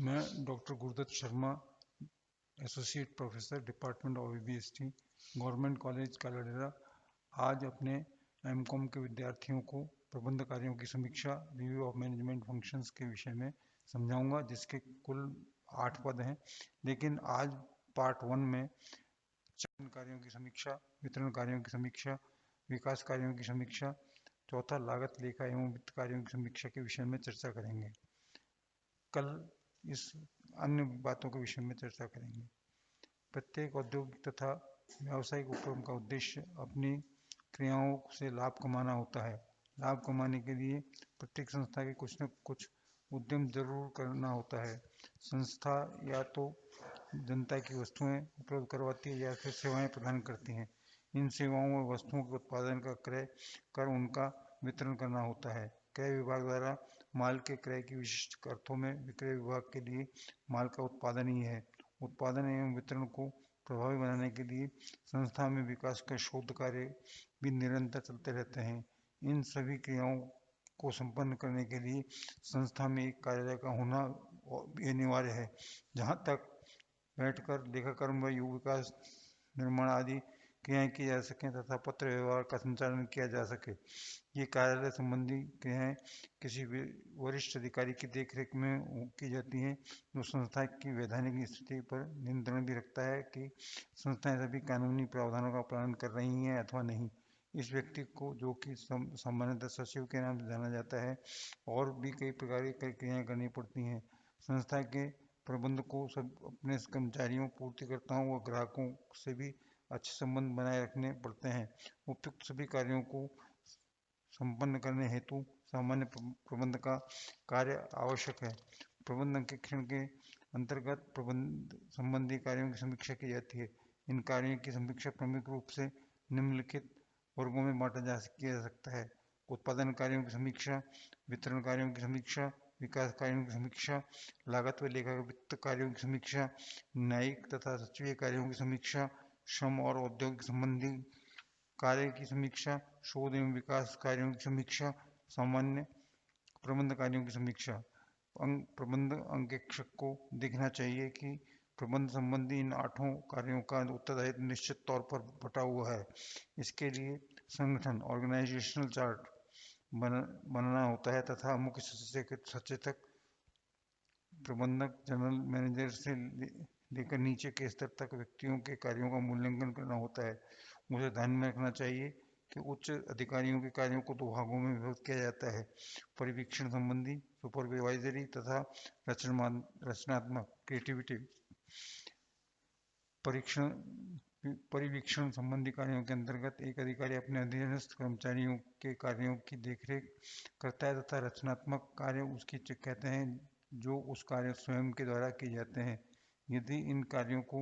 मैं doctor Gurudutt Sharma, associate professor, department of EBST, government college Kaladera, आज अपने एमकॉम के विद्यार्थियों को प्रबंध कार्यों की समीक्षा, रिव्यू ऑफ मैनेजमेंट फंक्शंस के विषय में समझाऊंगा, जिसके कुल 8 पद हैं। लेकिन आज पार्ट 1 में चयन कार्यों की समीक्षा, वितरण कार्यों की समीक्षा, विकास कार्यों की समीक्षा, चौथा लागत लेखा एवं वित्त कार्यों की समीक्षा के विषय में चर्चा करेंगे। कल इस अन्य बातों के विषय में चर्चा करेंगे। प्रत्येक औद्योगिक तथा व्यावसायिक उपक्रम का उद्देश्य अपनी क्रियाओं से लाभ कमाना होता है। लाभ कमाने के लिए प्रत्येक संस्था के कुछ न कुछ उद्यम जरूर करना होता है। संस्था या तो जनता की वस्तुएं उपलब्ध करवाती है या फिर सेवाएं प्रदान करती हैं। इन सेवाओं और वस्तुओं के उत्पादन का क्रय कर उनका वितरण करना होता है। क्रय विभाग द्वारा माल के क्रय की विशिष्ट अर्थों में विक्रय विभाग के लिए माल का उत्पादन ही है। उत्पादन एवं वितरण को प्रभावी बनाने के लिए संस्था में विकास का शोध कार्य भी निरंतर चलते रहते हैं। इन सभी क्रियाओं को संपन्न करने के लिए संस्था में एक कार्यालय का होना अनिवार्य है, जहां तक बैठकर लेखाकर्म व युग विकास निर्माण आदि क्रियाएं की जा सकें तथा पत्र व्यवहार का संचालन किया जा सके। ये कार्यालय संबंधी क्रियाएं किसी भी वरिष्ठ अधिकारी की देखरेख में की जाती हैं, जो संस्था की वैधानिक स्थिति पर नियंत्रण भी रखता है कि संस्थाएं सभी कानूनी प्रावधानों का पालन कर रही हैं अथवा नहीं। इस व्यक्ति को, जो कि सामान्यतः सचिव के नाम से जाना जाता है, और भी कई प्रकार की क्रियाएं करनी पड़ती हैं। संस्था के प्रबंध को सब अपने कर्मचारियों, पूर्तिकर्ताओं व ग्राहकों से भी अच्छे संबंध बनाए रखने पड़ते हैं। उपयुक्त सभी कार्यों को संपन्न करने हेतु सामान्य प्रबंध का कार्य आवश्यक है। प्रबंध अंकेक्षण के अंतर्गत प्रबंध संबंधी कार्यों की समीक्षा की जाती है। इन कार्यों की समीक्षा प्रमुख रूप से निम्नलिखित वर्गों में किया जा सकता है: उत्पादन कार्यों की समीक्षा, वितरण कार्यों की समीक्षा, विकास कार्यों की समीक्षा, लागत व लेखा वित्त कार्यों की समीक्षा, न्यायिक तथा सचिवीय कार्यों की समीक्षा, श्रम और औद्योगिक संबंधी कार्य की समीक्षा, शोध एवं विकास कार्यों की समीक्षा, सामान्य प्रबंध कार्यों की समीक्षा। प्रबंध अंकेक्षक को देखना चाहिए कि प्रबंध संबंधी इन 8 कार्यों का उत्तरदायित्व निश्चित तौर पर बटा हुआ है। इसके लिए संगठन ऑर्गेनाइजेशनल चार्ट बनाना होता है तथा मुख्य सचेतक, प्रबंधक, जनरल मैनेजर से लेकर नीचे के स्तर तक व्यक्तियों के कार्यों का मूल्यांकन करना होता है। मुझे ध्यान में रखना चाहिए कि उच्च अधिकारियों के कार्यों को 2 भागों में विभक्त किया जाता है: परिवीक्षण संबंधी, सुपरवाइजरी, तथा रचनात्मक, क्रिएटिविटी। परिवीक्षण संबंधी कार्यों के अंतर्गत एक अधिकारी अपने अधीनस्थ कर्मचारियों के कार्यों की देखरेख करता है तथा रचनात्मक कार्य उसकी कहते हैं, जो उस कार्य स्वयं के द्वारा किए जाते हैं। यदि इन कार्यों को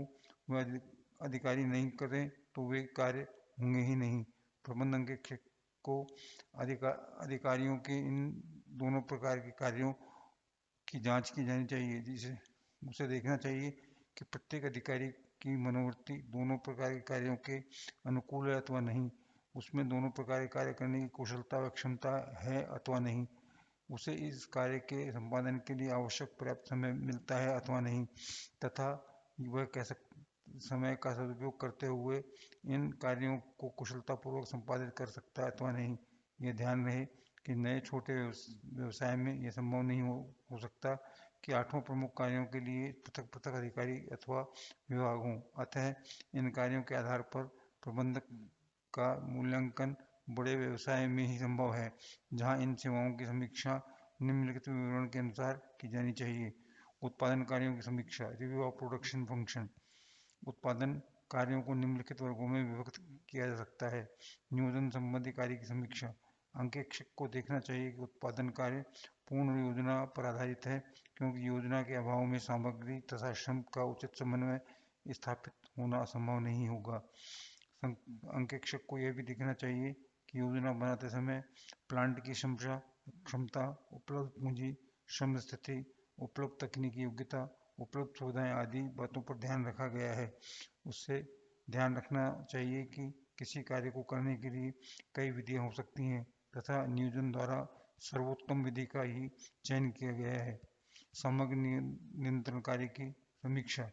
वह अधिकारी नहीं करें तो वे कार्य होंगे ही नहीं। प्रबंध अंकेक्षक को अधिकारियों के इन दोनों प्रकार के कार्यों की जांच की जानी चाहिए, जिसे उसे देखना चाहिए कि प्रत्येक अधिकारी की मनोवृत्ति दोनों प्रकार के कार्यों के अनुकूल है अथवा नहीं, उसमें दोनों प्रकार के कार्य करने की कुशलता व क्षमता है अथवा नहीं, उसे इस कार्य के संपादन के लिए आवश्यक पर्याप्त समय मिलता है अथवा नहीं, तथा वह समय का सदुपयोग करते हुए इन कार्यों को कुशलतापूर्वक संपादित कर सकता है अथवा नहीं। यह ध्यान रहे कि नए छोटे व्यवसाय में यह संभव नहीं हो सकता कि 8 प्रमुख कार्यों के लिए पृथक पृथक अधिकारी अथवा विभाग हों। अतः इन कार्यों के आधार पर प्रबंधक का मूल्यांकन बड़े व्यवसाय में ही संभव है, जहां इन सेवाओं की समीक्षा निम्नलिखित विवरण के अनुसार की जानी चाहिए। उत्पादन कार्यों की समीक्षा, रिव्यू ऑफ प्रोडक्शन फंक्शन। उत्पादन कार्यों को निम्नलिखित वर्गों में विभक्त किया जा सकता है: नियोजन संबंधी कार्य की समीक्षा। अंकेक्षक को देखना चाहिए कि उत्पादन कार्य पूर्ण योजना पर आधारित है, क्योंकि योजना के अभाव में सामग्री तथा श्रम का उचित समन्वय स्थापित होना असंभव नहीं होगा। अंकेक्षक को यह भी देखना चाहिए कि योजना बनाते समय प्लांट की क्षमता, उपलब्ध पूंजी, श्रम स्थिति, उपलब्ध तकनीकी योग्यता, उपलब्ध सुविधाएं आदि बातों पर ध्यान रखा गया है। उससे ध्यान रखना चाहिए कि किसी कार्य को करने के लिए कई विधियां हो सकती हैं तथा नियोजन द्वारा सर्वोत्तम विधि का ही चयन किया गया है। सामग्री नियंत्रण कार्य की समीक्षा।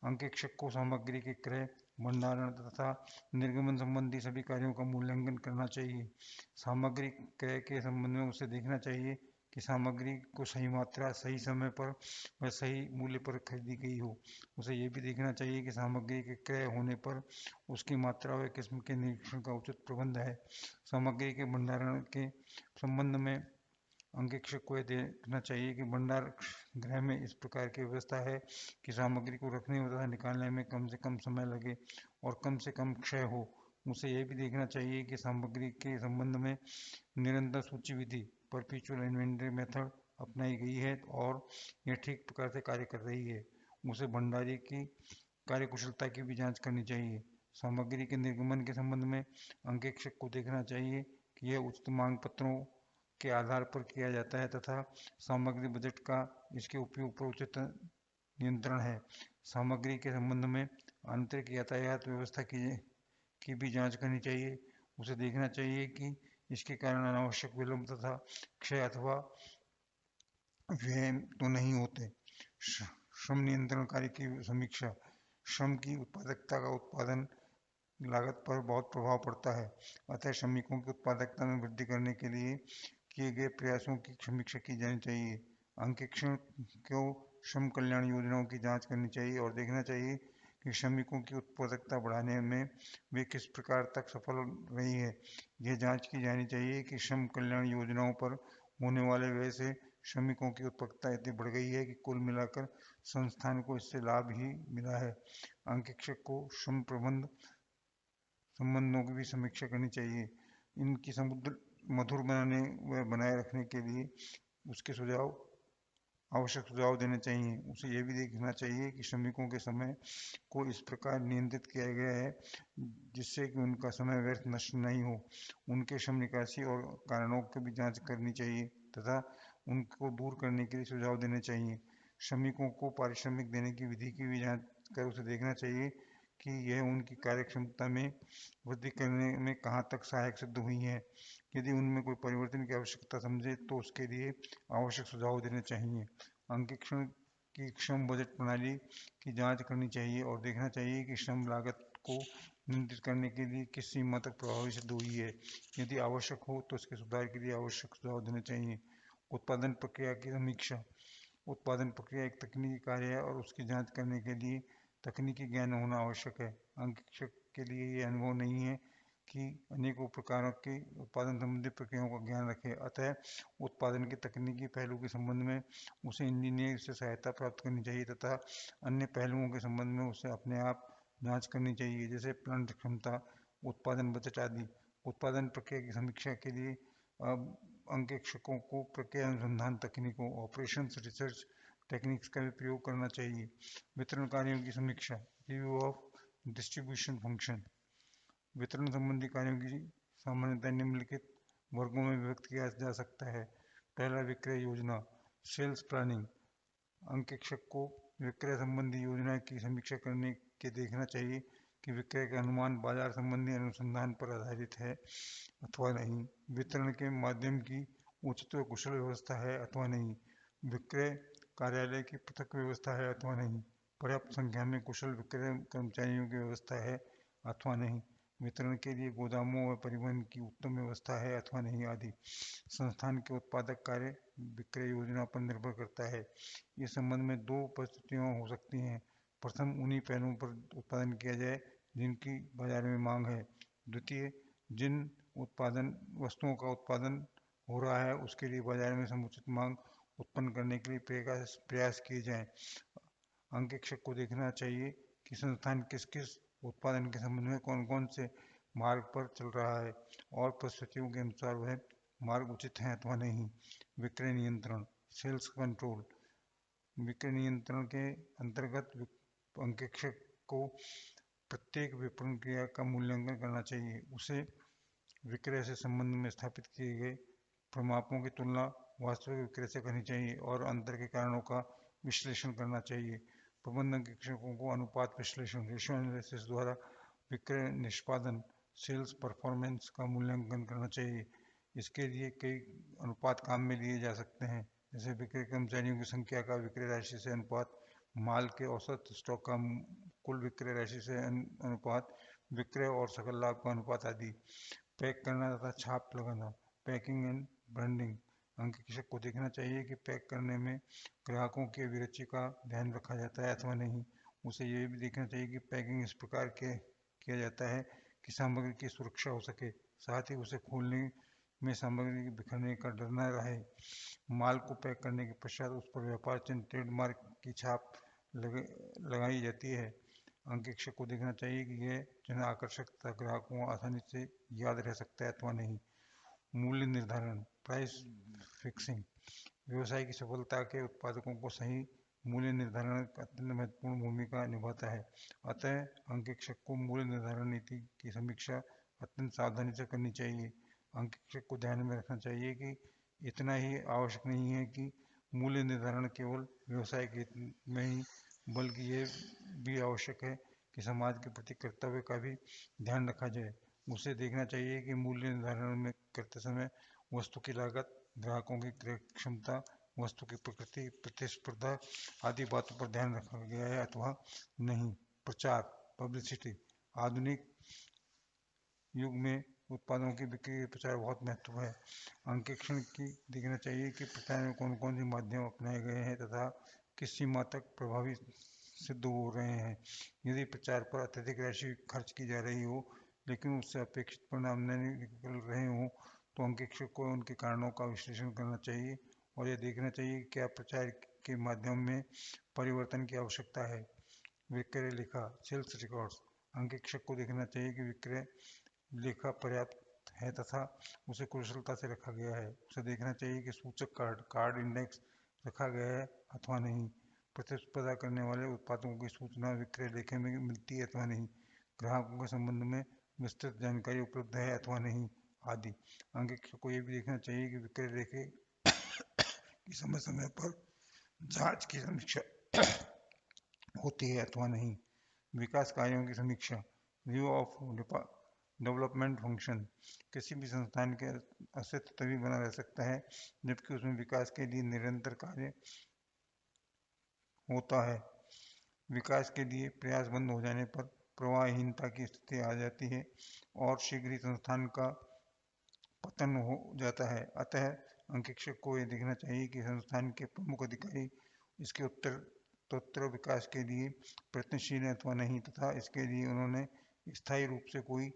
अंकेक्षक को सामग्री के क्रय, भंडारण तथा निर्गमन संबंधी सभी कार्यों का मूल्यांकन करना चाहिए। सामग्री क्रय के संबंध में उसे देखना चाहिए कि सामग्री को सही मात्रा, सही समय पर व सही मूल्य पर खरीदी गई हो। उसे यह भी देखना चाहिए कि सामग्री के क्रय होने पर उसकी मात्रा व किस्म के निरीक्षण का उचित प्रबंध है। सामग्री के भंडारण के संबंध में अंकेक्षक को यह देखना चाहिए कि भंडार गृह में इस प्रकार की व्यवस्था है कि सामग्री को रखने तथा निकालने में कम से कम समय लगे और कम से कम क्षय हो। उसे यह भी देखना चाहिए कि सामग्री के संबंध में निरंतर सूची विधि, परपेचुअल इन्वेंटरी मेथड अपनाई गई है और यह ठीक प्रकार से कार्य कर रही है। उसे भंडारी की कार्यकुशलता की भी जांच करनी चाहिए। सामग्री के निर्गमन के संबंध में अंकेक्षक को देखना चाहिए कि यह उचित मांग पत्रों के आधार पर किया जाता है तथा सामग्री बजट का इसके उपयोग पर उचित नियंत्रण है। सामग्री के संबंध में आंतरिक यातायात व्यवस्था की भी जांच करनी चाहिए। उसे देखना चाहिए कि इसके कारण अनावश्यक विलंब तथा क्षय अथवा व्यय तो नहीं होते। श्रम नियंत्रण कार्य की समीक्षा। श्रम की उत्पादकता का उत्पादन लागत पर बहुत प्रभाव पड़ता है, अतः श्रमिकों की उत्पादकता में वृद्धि करने के लिए किए गए प्रयासों की समीक्षा की जानी चाहिए। अंकेक्षक को श्रम कल्याण योजनाओं की जांच करनी चाहिए और देखना चाहिए कि श्रमिकों की उत्पादकता बढ़ाने में वे किस प्रकार तक सफल रही है। यह जांच की जानी चाहिए कि श्रम कल्याण योजनाओं पर होने वाले व्यय से श्रमिकों की उत्पादकता इतनी बढ़ गई है कि कुल मिलाकर संस्थान को इससे लाभ ही मिला है। अंकेक्षक को श्रम प्रबंध संबंधों की भी समीक्षा करनी चाहिए। इनकी समुद्र मधुर बनाने व बनाए रखने के लिए उसके आवश्यक सुझाव देने चाहिए। उसे यह भी देखना चाहिए कि श्रमिकों के समय को इस प्रकार नियंत्रित किया गया है जिससे कि उनका समय व्यर्थ नष्ट नहीं हो। उनके श्रम निकासी और कारणों की भी जांच करनी चाहिए तथा उनको दूर करने के लिए सुझाव देने चाहिए। श्रमिकों को पारिश्रमिक देने की विधि की भी जांच कर उसे देखना चाहिए कि यह उनकी कार्यक्षमता में वृद्धि करने में कहाँ तक सहायक सिद्ध हुई है। यदि उनमें कोई परिवर्तन की आवश्यकता समझे तो उसके लिए आवश्यक सुझाव देने चाहिए। अंकेक्षण की श्रम बजट प्रणाली की जांच करनी चाहिए और देखना चाहिए कि श्रम लागत को नियंत्रित करने के लिए किस सीमा तक प्रभावी सिद्ध हुई है। यदि आवश्यक हो तो इसके सुधार के लिए आवश्यक सुझाव देने चाहिए। उत्पादन प्रक्रिया की समीक्षा। उत्पादन प्रक्रिया एक तकनीकी कार्य है और उसकी जांच करने के लिए तकनीकी ज्ञान होना आवश्यक है। अंकेक्षक के लिए ये अनुभव नहीं है कि अनेकों प्रकारों के उत्पादन संबंधी प्रक्रियाओं का ज्ञान रखे, अतः उत्पादन के तकनीकी पहलू के संबंध में उसे इंजीनियर से सहायता प्राप्त करनी चाहिए तथा अन्य पहलुओं के संबंध में उसे अपने आप जांच करनी चाहिए, जैसे प्लांट क्षमता, उत्पादन बजट आदि। उत्पादन प्रक्रिया की समीक्षा के लिए अंकेक्षकों को प्रक्रिया अनुसंधान तकनीकों, ऑपरेशंस रिसर्च टेक्निक्स का भी प्रयोग करना चाहिए। वितरण कार्यों की समीक्षा। Review of distribution function. वितरण संबंधी कार्यों की सामान्यतः निम्नलिखित वर्गों में विभक्त किया जा सकता है। पहला, विक्रय योजना, सेल्स प्लानिंग। अंकेक्षक को विक्रय संबंधी योजना की समीक्षा करने के देखना चाहिए कि विक्रय का अनुमान बाजार संबंधी अनुसंधान पर आधारित है अथवा नहीं, वितरण के माध्यम की उचित व कुशल व्यवस्था है अथवा नहीं, विक्रय कार्यालय की पृथक व्यवस्था है अथवा नहीं, पर्याप्त संख्या में कुशल विक्रय कर्मचारियों की व्यवस्था है अथवा नहीं, वितरण के लिए गोदामों व परिवहन की उत्तम व्यवस्था है अथवा नहीं आदि। संस्थान के उत्पादक कार्य विक्रय योजना पर निर्भर करता है। इस संबंध में दो परिस्थितियां हो सकती हैं। प्रथम, उन्हीं पहलुओं पर उत्पादन किया जाए जिनकी बाजार में मांग है। द्वितीय, जिन उत्पादन वस्तुओं का उत्पादन हो रहा है उसके लिए बाजार में समुचित मांग उत्पन्न करने के लिए प्रयास किए जाएं। अंकेक्षक को देखना चाहिए कि संस्थान किस किस उत्पादन के संबंध में कौन कौन से मार्ग पर चल रहा है और परिस्थितियों के अनुसार वह मार्ग उचित है अथवा नहीं। विक्रय नियंत्रण, सेल्स कंट्रोल। विक्रय नियंत्रण के अंतर्गत अंकेक्षक को प्रत्येक विपणन क्रिया का मूल्यांकन करना चाहिए। उसे विक्रय से संबंध में स्थापित किए गए प्रमापों की तुलना वास्तविक विक्रय से करनी चाहिए और अंतर के कारणों का विश्लेषण करना चाहिए। प्रबंध अंकेक्षकों को अनुपात विश्लेषण, रेशियो एनालिसिस द्वारा विक्रय निष्पादन, सेल्स परफॉर्मेंस का मूल्यांकन करना चाहिए। इसके लिए कई अनुपात काम में लिए जा सकते हैं। जैसे विक्रय कर्मचारियों की संख्या का विक्रय राशि से अनुपात, माल के औसत स्टॉक का कुल विक्रय राशि से अनुपात, विक्रय और सकल लाभ का अनुपात आदि। पैक करना तथा छाप लगाना, पैकिंग एंड ब्रांडिंग। अंकेक्षक को देखना चाहिए कि पैक करने में ग्राहकों की अभिरुचि का ध्यान रखा जाता है अथवा नहीं। उसे यह भी देखना चाहिए कि पैकिंग इस प्रकार किया जाता है कि सामग्री की सुरक्षा हो सके, साथ ही उसे खोलने में सामग्री के बिखरने का डर न रहे। माल को पैक करने के पश्चात उस पर व्यापार चिन्ह ट्रेडमार्क की छाप लगाई जाती है। अंकेक्षक को देखना चाहिए कि यह चिन्ह आकर्षक तथा ग्राहकों को आसानी से याद रह सकता है अथवा नहीं। मूल्य निर्धारण, प्राइस फिक्सिंग। व्यवसाय की सफलता के उत्पादकों को सही मूल्य निर्धारण अत्यंत महत्वपूर्ण भूमिका निभाता है। अतः अंकेक्षक को मूल्य निर्धारण नीति की समीक्षा अत्यंत सावधानी से करनी चाहिए। अंकेक्षक को ध्यान में रखना चाहिए कि इतना ही आवश्यक नहीं है कि मूल्य निर्धारण केवल व्यवसाय के में ही, बल्कि ये भी आवश्यक है कि समाज के प्रति कर्तव्य का भी ध्यान रखा जाए। उसे देखना चाहिए कि मूल्य निर्धारण में करते समय वस्तु की लागत, ग्राहकों की क्रय क्षमता, वस्तु की प्रकृति, प्रतिस्पर्धा आदि बातों पर ध्यान रखा गया है अथवा नहीं। प्रचार, पब्लिसिटी। आधुनिक युग में उत्पादों की बिक्री के प्रचार बहुत महत्व है। अंकेक्षण की देखना चाहिए कि प्रचार में कौन कौन से माध्यम अपनाए गए हैं तथा किस सीमा तक प्रभावी सिद्ध हो रहे हैं। यदि प्रचार पर अत्यधिक राशि खर्च की जा रही हो लेकिन उससे अपेक्षित परिणाम नहीं निकल रहे हों तो अंकेक्षक को उनके कारणों का विश्लेषण करना चाहिए और यह देखना चाहिए कि क्या प्रचार के माध्यम में परिवर्तन की आवश्यकता है। विक्रय लेखा, सेल्स रिकॉर्ड्स। अंकेक्षक को देखना चाहिए कि विक्रय लेखा पर्याप्त है तथा उसे कुशलता से रखा गया है। उसे देखना चाहिए कि सूचक कार्ड इंडेक्स रखा गया है अथवा नहीं। प्रतिस्पर्धा करने वाले उत्पादों की सूचना विक्रय लेखे में मिलती है अथवा नहीं। ग्राहकों के संबंध में विस्तृत जानकारी उपलब्ध है अथवा नहीं आदि। अंकेक्षक को यह भी देखना चाहिए कि विक्रय लेखे की समय समय पर जांच की समीक्षा होती है अथवा नहीं। विकास कार्यों की समीक्षा, रिव्यू ऑफ डेवलपमेंट फंक्शन। किसी भी संस्थान के अस्तित्व तभी बना रह सकता है जबकि उसमें विकास के लिए निरंतर कार्य होता है। विकास के लिए प्रयास बंद हो जाने पर प्रवाहहीनता की स्थिति आ जाती है और शीघ्र ही संस्थान का पतन हो जाता है। अतः अंकेक्षक को यह देखना चाहिए कि संस्थान के प्रमुख अधिकारी इसके उत्तरोत्तर विकास के लिए प्रयत्नशील है अथवा नहीं तथा इसके लिए उन्होंने स्थायी रूप से कोई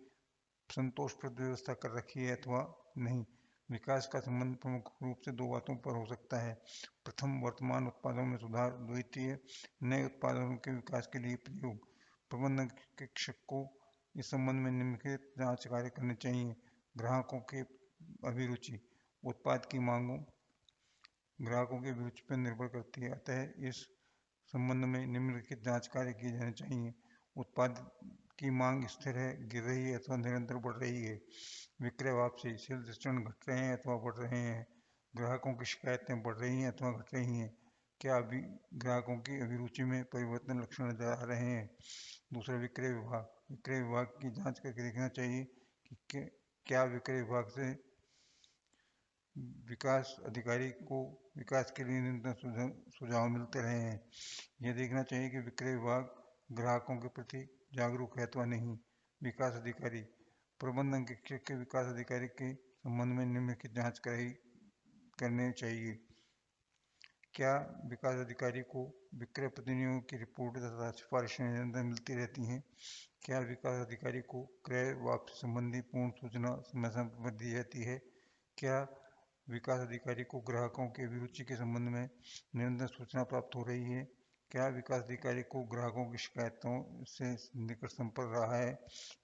संतोषप्रद व्यवस्था कर रखी है अथवा नहीं। विकास का संबंध प्रमुख रूप से दो बातों पर हो सकता है। प्रथम, वर्तमान उत्पादों में सुधार। द्वितीय, नए उत्पादों के विकास के लिए प्रयोग। प्रबंध अंकेक्षक को इस संबंध में निम्नलिखित जांच कार्य करने चाहिए। ग्राहकों की अभिरुचि। उत्पाद की मांगों ग्राहकों की अभिरुचि पर निर्भर करती है, अतः इस संबंध में निम्नलिखित जांच कार्य किए जाने चाहिए। उत्पाद की मांग स्थिर है, गिर रही है अथवा निरंतर बढ़ रही है। विक्रय वापसी, सेल्स रिटर्न घट रहे हैं अथवा बढ़ रहे हैं। ग्राहकों की शिकायतें बढ़ रही हैं अथवा घट रही हैं। क्या अभी ग्राहकों की अभिरुचि में परिवर्तन लक्षण नजर आ रहे हैं। दूसरा, विक्रय विभाग। विक्रय विभाग की जांच करके देखना चाहिए कि क्या विक्रय विभाग से विकास अधिकारी को विकास के लिए निरंतर सुझाव मिलते रहे हैं। यह देखना चाहिए कि विक्रय विभाग ग्राहकों के प्रति जागरूक है अथवा नहीं। विकास अधिकारी। प्रबंध अंकेक्षक के विकास अधिकारी के संबंध में निम्नलिखित जांच करने चाहिए। क्या विकास अधिकारी को विक्रय प्रतिनिधियों की रिपोर्ट तथा सिफारिशें निरंतर मिलती रहती हैं। क्या विकास अधिकारी को क्रय वापसी संबंधी पूर्ण सूचना समय समय पर दी जाती है। क्या विकास अधिकारी को ग्राहकों की अभिरुचि के संबंध में निरंतर सूचना प्राप्त हो रही है। क्या विकास अधिकारी को ग्राहकों की शिकायतों से निकट संपर्क रहा है।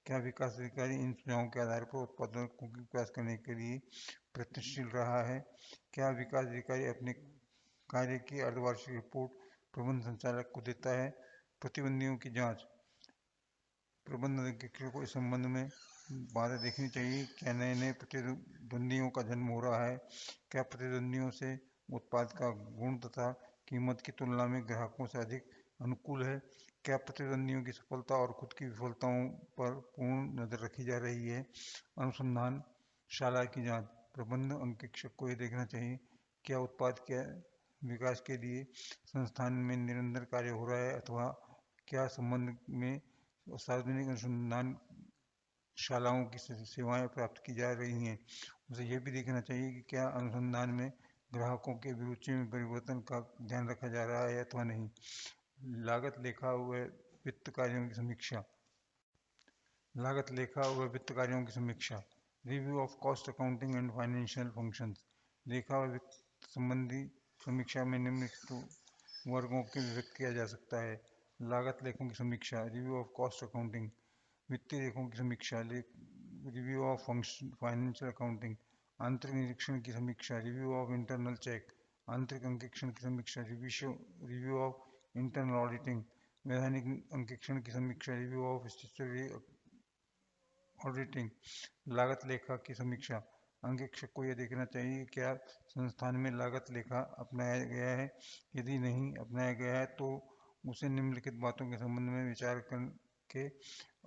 क्या विकास अधिकारी इन सुझावों के आधार पर उत्पादों को विकास करने के लिए प्रयत्नशील रहा है। क्या विकास अधिकारी अपने कार्य की अर्धवार्षिक रिपोर्ट प्रबंध संचालक को देता है। प्रतिद्वंदियों की जांच। प्रबंध अंकेक्षक को इस संबंध में बातें देखनी चाहिए। क्या नए नए प्रतिद्वंदियों का जन्म हो रहा है। क्या प्रतिद्वंदियों से उत्पाद का गुण तथा कीमत की तुलना में ग्राहकों से अधिक अनुकूल है। क्या प्रतिद्वंदियों की सफलता और खुद की विफलताओं पर पूर्ण नजर रखी जा रही है। अनुसंधान शाला की जांच। प्रबंध अंकेक्षक को यह देखना चाहिए क्या उत्पाद के विकास के लिए संस्थान में निरंतर कार्य हो रहा है अथवा क्या संबंध में सार्वजनिक अनुसंधान शालाओं की सेवाएं प्राप्त की जा रही हैं। उसे यह भी देखना चाहिए कि क्या अनुसंधान में ग्राहकों के रुचि में परिवर्तन का ध्यान रखा जा रहा है अथवा नहीं। लागत लेखा व वित्त कार्यों की समीक्षा। लागत लेखा व वित्त कार्यों की समीक्षा। Review of cost accounting and financial functions. लेखा व वित्त संबंधी समीक्षा में निम्नलिखित वर्गों के विभक्त किया जा सकता है। लागत लेखों की समीक्षा, रिव्यू ऑफ कॉस्ट अकाउंटिंग। वित्तीय लेखों की समीक्षा, रिव्यू ऑफ फाइनेंशियल अकाउंटिंग। आंतरिक निरीक्षण की समीक्षा, रिव्यू ऑफ इंटरनल चेक। आंतरिक अंकेक्षण की समीक्षा, रिव्यू ऑफ इंटरनल ऑडिटिंग। वैधानिक अंकेक्षण की समीक्षा, रिव्यू ऑफ स्टैट्यूटरी ऑडिटिंग। लागत लेखा की समीक्षा। अंकेक्षक को यह देखना चाहिए कि क्या संस्थान में लागत लेखा अपनाया गया है। यदि नहीं अपनाया गया है तो उसे निम्नलिखित बातों के संबंध में विचार करके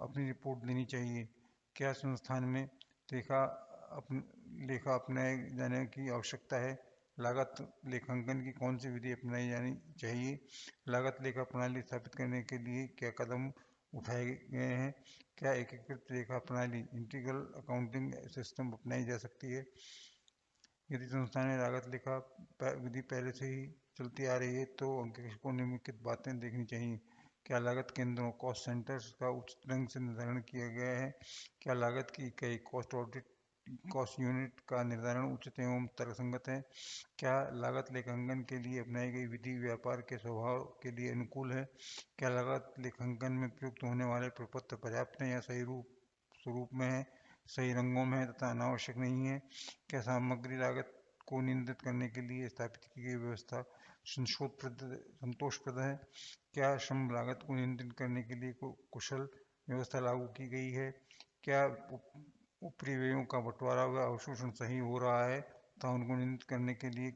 अपनी रिपोर्ट देनी चाहिए। क्या संस्थान में लेखा अपनाए जाने की आवश्यकता है। लागत लेखांकन की कौन सी विधि अपनाई जानी चाहिए। लागत लेखा प्रणाली स्थापित करने के लिए क्या कदम उठाए गए हैं। क्या एकीकृत लेखा प्रणाली इंटीग्रल अकाउंटिंग सिस्टम अपनाई जा सकती है। यदि संस्थान में लागत लेखा विधि पहले से ही चलती आ रही है तो अंकेक्षक को निम्नलिखित बातें देखनी चाहिए। क्या लागत केंद्रों कॉस्ट सेंटर्स का उचित ढंग से निर्धारण किया गया है। क्या लागत की इकाई कॉस्ट यूनिट का निर्धारण उचित एवं तर्कसंगत है। क्या लागत लेखांकन के लिए अपनाई गई विधि व्यापार के स्वभाव के लिए अनुकूल है। क्या लागत लेखांकन में प्रयुक्त होने वाले प्रपत्र पर्याप्त हैं या सही स्वरूप में है, सही रंगों में है तथा अनावश्यक नहीं है। क्या सामग्री लागत को नियंत्रित करने के लिए स्थापित की गई व्यवस्था संतोषप्रद है। क्या श्रम लागत को नियंत्रित करने के लिए कुशल व्यवस्था लागू की गई है। क्या ऊपरी व्ययों का बंटवारा व अवशोषण सही हो रहा है तथा उनको नियंत्रित करने के लिए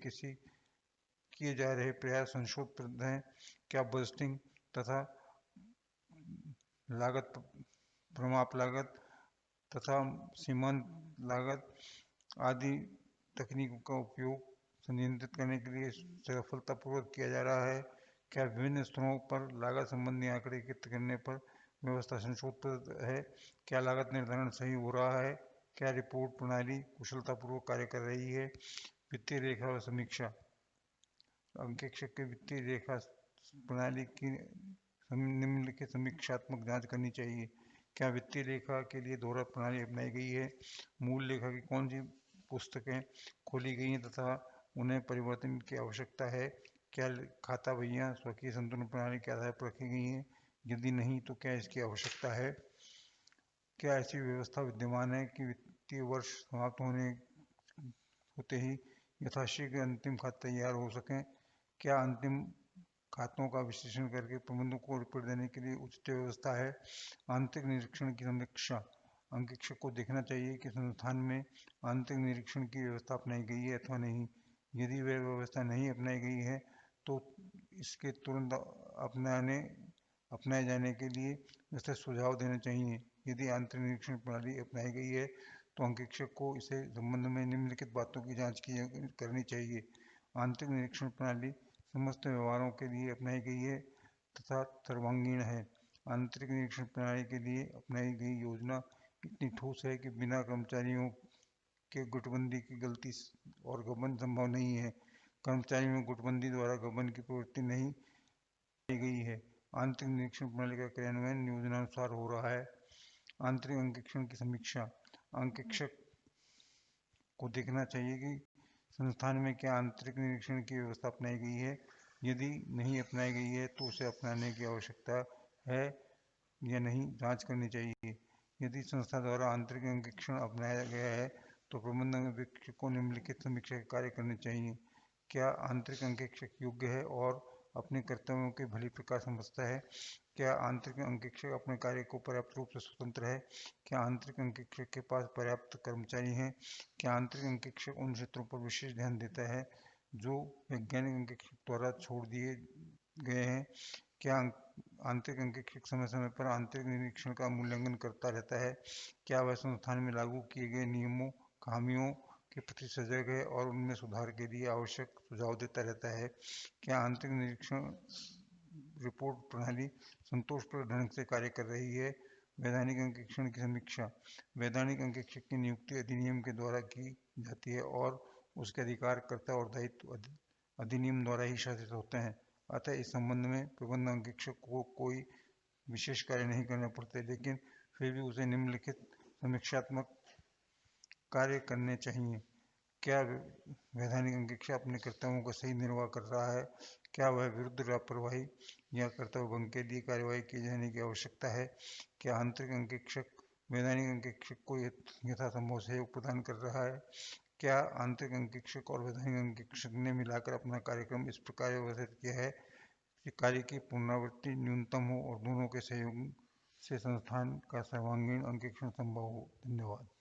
किए जा रहे प्रयास संशोधनप्रद हैं। क्या बजटिंग तथा लागत प्रमाप लागत तथा सीमांत लागत आदि तकनीकों का उपयोग नियंत्रित करने के लिए सफलतापूर्वक किया जा रहा है। क्या विभिन्न स्तरों पर लागत संबंधी आंकड़े एकत्र करने पर व्यवस्था संशोधित है। क्या लागत निर्धारण सही हो रहा है। क्या रिपोर्ट प्रणाली कुशलतापूर्वक कार्य कर रही है। वित्तीय रेखा व समीक्षा। अंकेक्षक के वित्तीय रेखा प्रणाली की निम्नलिखित समीक्षात्मक जांच करनी चाहिए। क्या वित्तीय लेखा के लिए दोहरा प्रणाली अपनाई गई है। मूल लेखा की कौन सी पुस्तकें खोली गई हैं तथा उन्हें परिवर्तन की आवश्यकता है। क्या खाता बहियां स्वकीय संतुलन प्रणाली के आधार पर रखी गई हैं। यदि नहीं तो क्या इसकी आवश्यकता है। क्या ऐसी व्यवस्था विद्यमान है कि वित्तीय वर्ष समाप्त होते ही यथाशीघ्र अंतिम खाते तैयार हो सकें। क्या अंतिम खातों का विश्लेषण करके प्रबंधक को रिपोर्ट देने के लिए उचित व्यवस्था है। आंतरिक निरीक्षण की समीक्षा। अंकेक्षक को देखना चाहिए कि संस्थान में आंतरिक निरीक्षण की व्यवस्था अपनाई गई है अथवा नहीं। यदि वह व्यवस्था नहीं अपनाई गई है तो इसके तुरंत अपनाए जाने के लिए इसे सुझाव देना चाहिए। यदि आंतरिक निरीक्षण प्रणाली अपनाई गई है तो अंकेक्षक को इसे संबंध में निम्नलिखित बातों की जांच करनी चाहिए। आंतरिक निरीक्षण प्रणाली समस्त व्यवहारों के लिए अपनाई गई है तथा सर्वांगीण है। आंतरिक निरीक्षण प्रणाली के लिए अपनाई गई योजना इतनी ठोस है कि बिना कर्मचारियों के गुटबंदी की गलती और गबन संभव नहीं है। कर्मचारियों में गुटबंदी द्वारा गबन की प्रवृत्ति नहीं की गई है। आंतरिक निरीक्षण प्रणाली का क्रियान्वयन योजनानुसार हो रहा है। आंतरिक अंकेक्षण की समीक्षा। अंकेक्षक को देखना चाहिए कि संस्थान में क्या आंतरिक निरीक्षण की व्यवस्था अपनाई गई है। यदि नहीं अपनाई गई है तो उसे अपनाने की आवश्यकता है या नहीं जांच करनी चाहिए। यदि संस्था द्वारा आंतरिक अंकेक्षण अपनाया गया है तो प्रबंधन अंकेक्षक को निम्नलिखित समीक्षा के कार्य करने चाहिए। क्या आंतरिक अंकेक्षक योग्य है और अपने कर्तव्यों के भली प्रकार समझता है। क्या आंतरिक अंकेक्षक अपने कार्य को पर्याप्त रूप से स्वतंत्र है। क्या आंतरिक अंकेक्षक के पास पर्याप्त कर्मचारी हैं। क्या आंतरिक अंकेक्षक उन क्षेत्रों पर विशेष ध्यान देता है जो वैज्ञानिक अंकेक्षक द्वारा छोड़ दिए गए हैं। क्या आंतरिक अंकेक्षक समय समय पर आंतरिक निरीक्षण का मूल्यांकन करता रहता है। क्या वह संस्थान में लागू किए गए नियमों खामियों के प्रति सजग है और उनमें सुधार के लिए आवश्यक सुझाव देता रहता है। क्या आंतरिक निरीक्षण रिपोर्ट प्रणाली संतोषप्रद ढंग से कार्य कर रही है? वैधानिक अंकेक्षण की समीक्षा। वैधानिक अंकेक्षक की नियुक्ति अधिनियम के द्वारा की जाती है और उसके अधिकार, कर्ता और दायित्व अधिनियम द्वारा ही शासित होते हैं। अतः इस संबंध में प्रबंध अंकेक्षक को कोई विशेष कार्य नहीं करने पड़ते, लेकिन फिर भी उसे निम्नलिखित समीक्षात्मक कार्य करने चाहिए। क्या वैधानिक अंकेक्षक अपने कर्तव्यों का सही निर्वाह कर रहा है? क्या वह विरुद्ध लापरवाही या कर्तव्य भंग के लिए कार्यवाही किए जाने की आवश्यकता है? क्या आंतरिक अंकेक्षक वैधानिक अंकेक्षक को यथासंभव सहयोग प्रदान कर रहा है? क्या आंतरिक अंकेक्षक और वैधानिक अंकेक्षक ने मिलाकर अपना कार्यक्रम इस प्रकार व्यवस्थित किया है कि कार्य की पुनरावृत्ति न्यूनतम हो और दोनों के सहयोग से संस्थान का सर्वांगीण अंकेक्षण संभव हो? धन्यवाद।